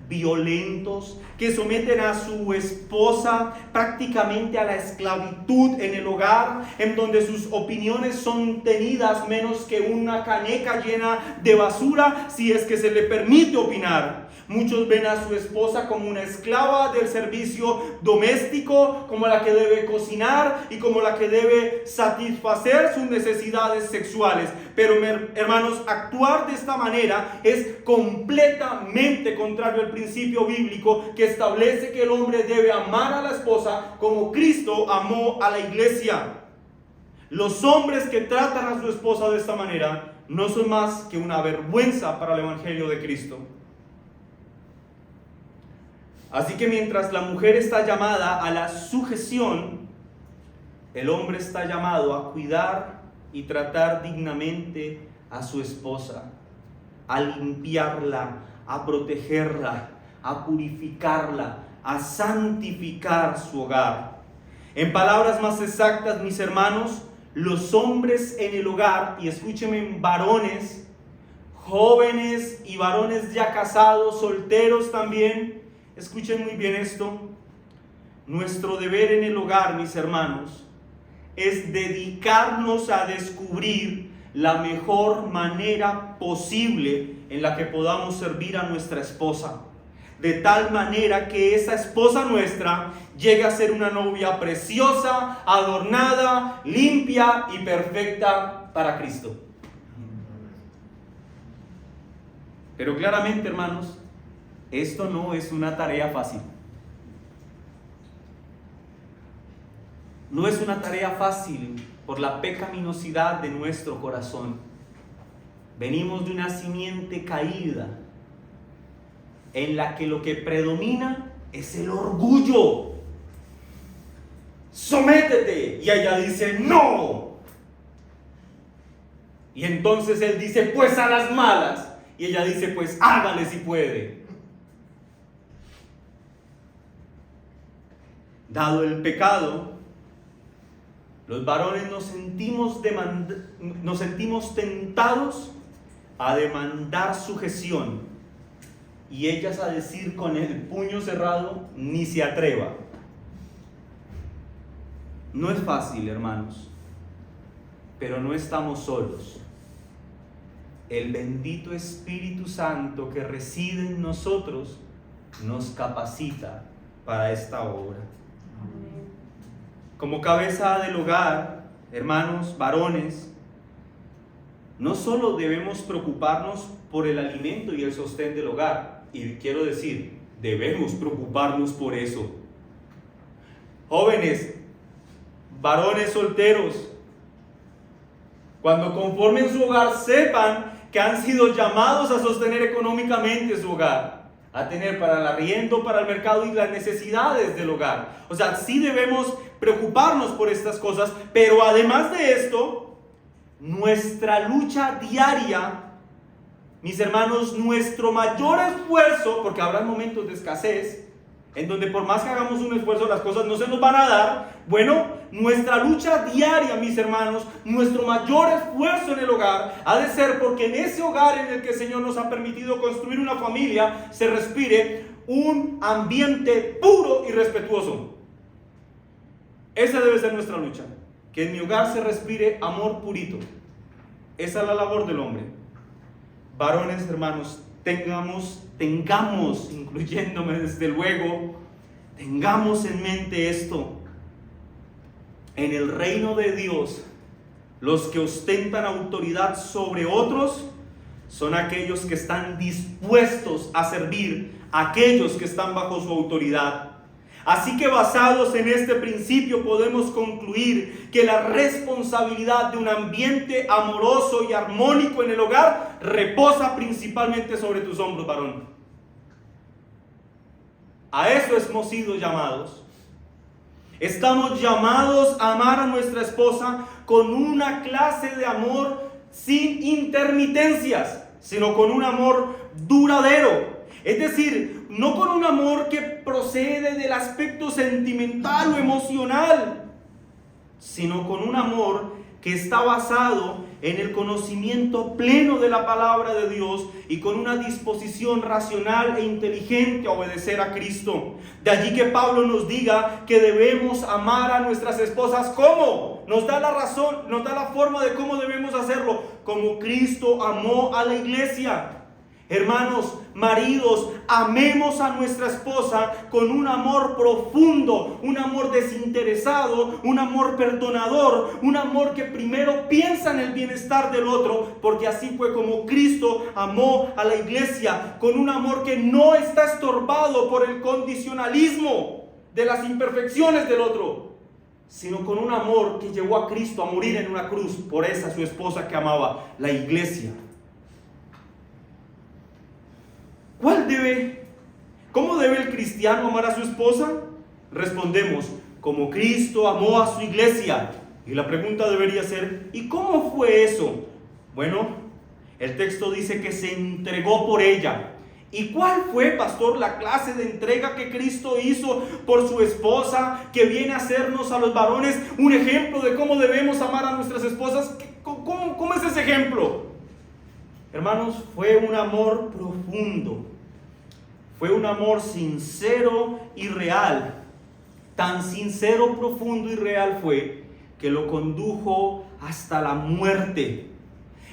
violentos, que someten a su esposa prácticamente a la esclavitud en el hogar, en donde sus opiniones son tenidas menos que una caneca llena de basura, si es que se le permite opinar. Muchos ven a su esposa como una esclava del servicio doméstico, como la que debe cocinar y como la que debe satisfacer sus necesidades sexuales. Pero, hermanos, actuar de esta manera es completamente contrario al principio bíblico que establece que el hombre debe amar a la esposa como Cristo amó a la iglesia. Los hombres que tratan a su esposa de esta manera no son más que una vergüenza para el evangelio de Cristo. Así que mientras la mujer está llamada a la sujeción, el hombre está llamado a cuidar y tratar dignamente a su esposa, a limpiarla, a protegerla, a purificarla, a santificar su hogar. En palabras más exactas, mis hermanos, los hombres en el hogar, y escúchenme, varones, jóvenes y varones ya casados, solteros también, escuchen muy bien esto. Nuestro deber en el hogar, mis hermanos, es dedicarnos a descubrir la mejor manera posible en la que podamos servir a nuestra esposa, de tal manera que esa esposa nuestra llegue a ser una novia preciosa, adornada, limpia y perfecta para Cristo. Pero claramente, hermanos, esto no es una tarea fácil. No es una tarea fácil por la pecaminosidad de nuestro corazón. Venimos de una simiente caída en la que lo que predomina es el orgullo. Sométete. Y ella dice no. Y entonces él dice pues a las malas. Y ella dice pues hágale si puede. Dado el pecado, los varones nos sentimos tentados a demandar sujeción y ellas a decir con el puño cerrado, ni se atreva. No es fácil, hermanos, pero no estamos solos. El bendito Espíritu Santo que reside en nosotros nos capacita para esta obra. Como cabeza del hogar, hermanos, varones, no solo debemos preocuparnos por el alimento y el sostén del hogar, y quiero decir, debemos preocuparnos por eso. Jóvenes, varones solteros, cuando conformen su hogar, sepan que han sido llamados a sostener económicamente su hogar, a tener para el arriendo, para el mercado y las necesidades del hogar. O sea, sí debemos preocuparnos por estas cosas, pero además de esto, nuestra lucha diaria, mis hermanos, nuestro mayor esfuerzo, porque habrá momentos de escasez, en donde por más que hagamos un esfuerzo las cosas no se nos van a dar. Bueno, nuestra lucha diaria, mis hermanos, nuestro mayor esfuerzo en el hogar ha de ser porque en ese hogar en el que el Señor nos ha permitido construir una familia se respire un ambiente puro y respetuoso. Esa debe ser nuestra lucha, que en mi hogar se respire amor purito. Esa es la labor del hombre. Varones, hermanos, tengamos, incluyéndome desde luego, tengamos en mente esto. En el reino de Dios, los que ostentan autoridad sobre otros son aquellos que están dispuestos a servir a aquellos que están bajo su autoridad. Así que basados en este principio podemos concluir que la responsabilidad de un ambiente amoroso y armónico en el hogar reposa principalmente sobre tus hombros, varón. A eso hemos sido llamados. Estamos llamados a amar a nuestra esposa con una clase de amor sin intermitencias, sino con un amor duradero. Es decir, no con un amor que procede del aspecto sentimental o emocional, sino con un amor que está basado en el conocimiento pleno de la palabra de Dios y con una disposición racional e inteligente a obedecer a Cristo. De allí que Pablo nos diga que debemos amar a nuestras esposas. ¿Cómo? Nos da la razón, nos da la forma de cómo debemos hacerlo. Como Cristo amó a la iglesia. Hermanos, maridos, amemos a nuestra esposa con un amor profundo, un amor desinteresado, un amor perdonador, un amor que primero piensa en el bienestar del otro, porque así fue como Cristo amó a la iglesia, con un amor que no está estorbado por el condicionalismo de las imperfecciones del otro, sino con un amor que llevó a Cristo a morir en una cruz por esa su esposa que amaba, la iglesia. ¿Cómo debe el cristiano amar a su esposa? Respondemos, como Cristo amó a su iglesia. Y la pregunta debería ser, ¿y cómo fue eso? Bueno, el texto dice que se entregó por ella. ¿Y cuál fue, pastor, la clase de entrega que Cristo hizo por su esposa, que viene a hacernos a los varones un ejemplo de cómo debemos amar a nuestras esposas? ¿Cómo es ese ejemplo? Hermanos, fue un amor profundo. Fue un amor sincero y real. Tan sincero, profundo y real fue que lo condujo hasta la muerte.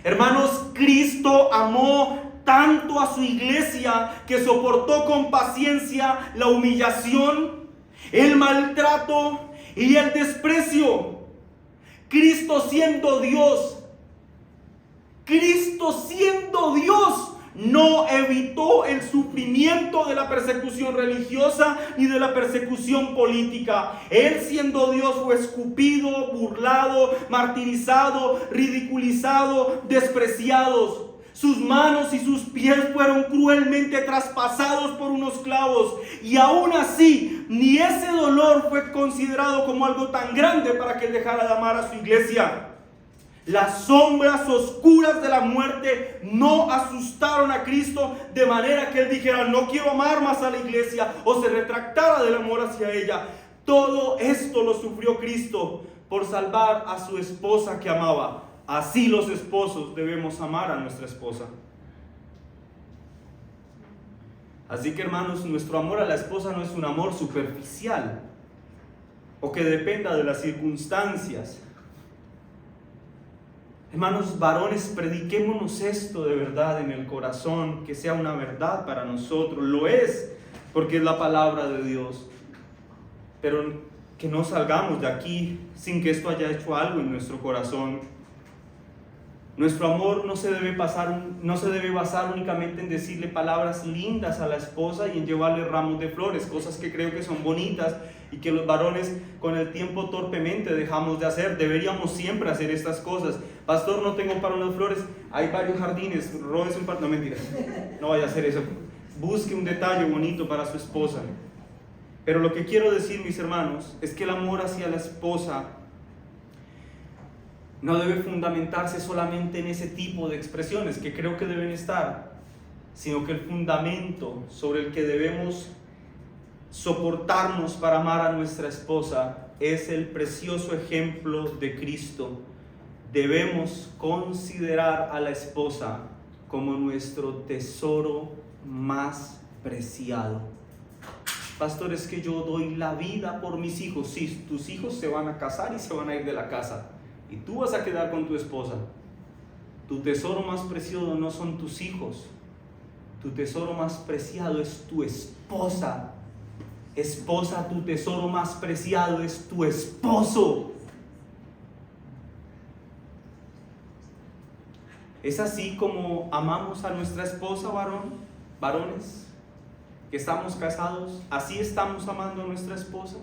Hermanos, Cristo amó tanto a su iglesia que soportó con paciencia la humillación, el maltrato y el desprecio. Cristo siendo Dios, no evitó el sufrimiento de la persecución religiosa ni de la persecución política. Él siendo Dios fue escupido, burlado, martirizado, ridiculizado, despreciados. Sus manos y sus pies fueron cruelmente traspasados por unos clavos. Y aún así, ni ese dolor fue considerado como algo tan grande para que él dejara de amar a su iglesia. Las sombras oscuras de la muerte no asustaron a Cristo de manera que él dijera, no quiero amar más a la iglesia, o se retractara del amor hacia ella. Todo esto lo sufrió Cristo por salvar a su esposa que amaba. Así los esposos debemos amar a nuestra esposa. Así que, hermanos, nuestro amor a la esposa no es un amor superficial o que dependa de las circunstancias. Hermanos varones, prediquémonos esto de verdad en el corazón, que sea una verdad para nosotros. Lo es, porque es la palabra de Dios. Pero que no salgamos de aquí sin que esto haya hecho algo en nuestro corazón. Nuestro amor no se debe basar únicamente en decirle palabras lindas a la esposa y en llevarle ramos de flores, cosas que creo que son bonitas y que los varones con el tiempo torpemente dejamos de hacer. Deberíamos siempre hacer estas cosas. Pastor, no tengo para unas flores, hay varios jardines, róbese un par, no, mentira, no vaya a hacer eso. Busque un detalle bonito para su esposa. Pero lo que quiero decir, mis hermanos, es que el amor hacia la esposa no debe fundamentarse solamente en ese tipo de expresiones que creo que deben estar, sino que el fundamento sobre el que debemos soportarnos para amar a nuestra esposa es el precioso ejemplo de Cristo. Debemos considerar a la esposa como nuestro tesoro más preciado. Pastor, es que yo doy la vida por mis hijos. Sí, tus hijos se van a casar y se van a ir de la casa, y tú vas a quedar con tu esposa. Tu tesoro más preciado no son tus hijos. Tu tesoro más preciado es tu esposa. Esposa, tu tesoro más preciado es tu esposo. ¿Es así como amamos a nuestra esposa, varones que estamos casados? ¿Así estamos amando a nuestra esposa?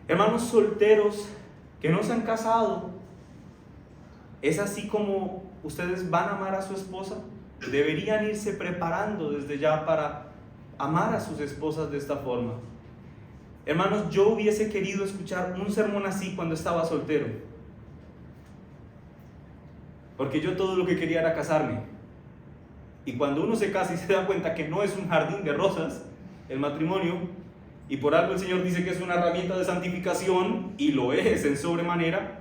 Hermanos solteros que no se han casado, ¿es así como ustedes van a amar a su esposa? Deberían irse preparando desde ya para amar a sus esposas de esta forma. Hermanos, yo hubiese querido escuchar un sermón así cuando estaba soltero, porque yo todo lo que quería era casarme. Y cuando uno se casa y se da cuenta que no es un jardín de rosas el matrimonio, y por algo el Señor dice que es una herramienta de santificación, y lo es en sobremanera,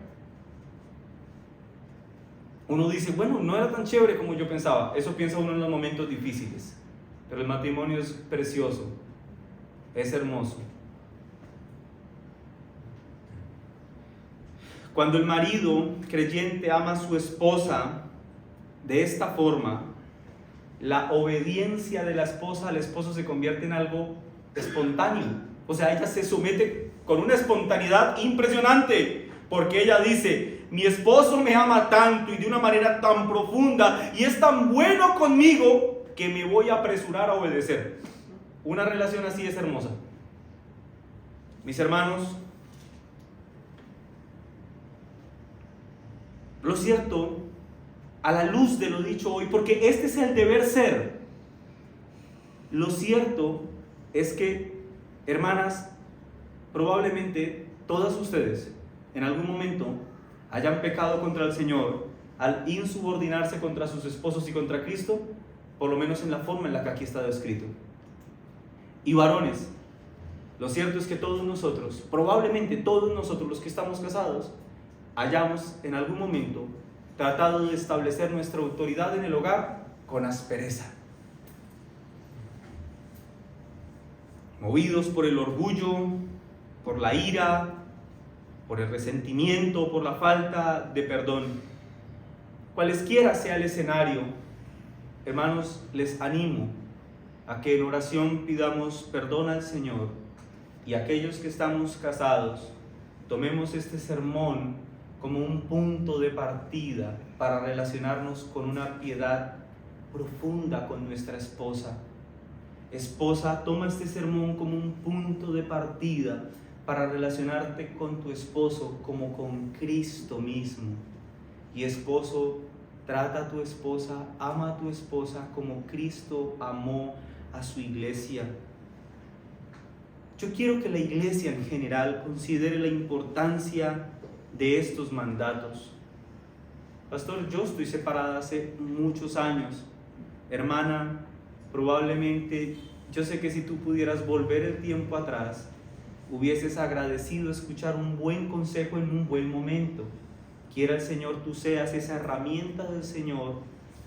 uno dice, bueno, no era tan chévere como yo pensaba. Eso piensa uno en los momentos difíciles, pero el matrimonio es precioso, es hermoso. Cuando el marido creyente ama a su esposa de esta forma, la obediencia de la esposa al esposo se convierte en algo espontáneo. O sea, ella se somete con una espontaneidad impresionante, porque ella dice, mi esposo me ama tanto y de una manera tan profunda y es tan bueno conmigo que me voy a apresurar a obedecer. Una relación así es hermosa. Mis hermanos, lo cierto, a la luz de lo dicho hoy, porque este es el deber ser, lo cierto es que, hermanas, probablemente todas ustedes en algún momento hayan pecado contra el Señor al insubordinarse contra sus esposos y contra Cristo, por lo menos en la forma en la que aquí está descrito. Y varones, lo cierto es que todos nosotros, probablemente todos nosotros los que estamos casados, hayamos en algún momento tratado de establecer nuestra autoridad en el hogar con aspereza, movidos por el orgullo, por la ira, por el resentimiento, por la falta de perdón. Cualesquiera sea el escenario, hermanos, les animo a que en oración pidamos perdón al Señor, y aquellos que estamos casados tomemos este sermón como un punto de partida para relacionarnos con una piedad profunda con nuestra esposa. Esposa, toma este sermón como un punto de partida para relacionarte con tu esposo como con Cristo mismo. Y esposo, trata a tu esposa, ama a tu esposa como Cristo amó a su iglesia. Yo quiero que la iglesia en general considere la importancia de estos mandatos. Pastor, yo estoy separada hace muchos años. Hermana, probablemente, yo sé que si tú pudieras volver el tiempo atrás, hubieses agradecido escuchar un buen consejo en un buen momento. Quiera el Señor tú seas esa herramienta del Señor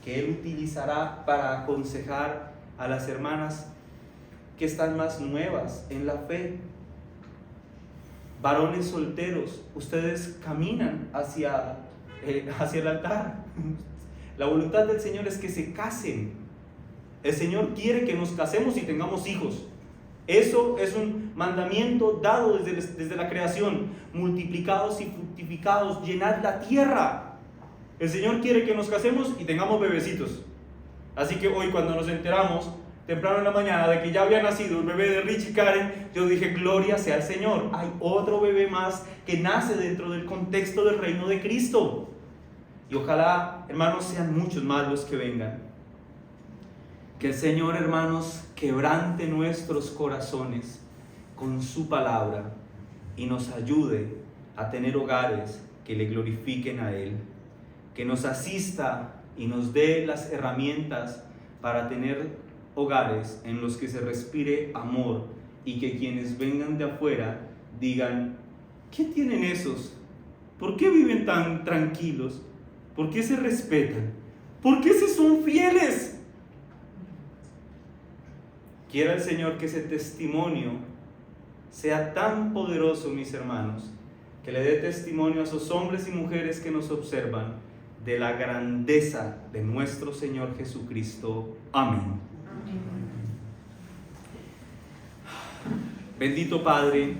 que Él utilizará para aconsejar a las hermanas que están más nuevas en la fe. Varones solteros, ustedes caminan hacia el altar. La voluntad del Señor es que se casen. El Señor quiere que nos casemos y tengamos hijos. Eso es un mandamiento dado desde la creación. Multiplicados y fructificados, llenad la tierra. El Señor quiere que nos casemos y tengamos bebecitos. Así que hoy, cuando nos enteramos temprano en la mañana de que ya había nacido el bebé de Rich y Karen, yo dije, gloria sea al Señor. Hay otro bebé más que nace dentro del contexto del reino de Cristo. Y ojalá, hermanos, sean muchos más los que vengan. Que el Señor, hermanos, quebrante nuestros corazones con su palabra y nos ayude a tener hogares que le glorifiquen a Él. Que nos asista y nos dé las herramientas para tener hogares en los que se respire amor y que quienes vengan de afuera digan: ¿qué tienen esos? ¿Por qué viven tan tranquilos? ¿Por qué se respetan? ¿Por qué se son fieles? Quiera el Señor que ese testimonio sea tan poderoso, mis hermanos, que le dé testimonio a esos hombres y mujeres que nos observan de la grandeza de nuestro Señor Jesucristo. Amén. Bendito Padre,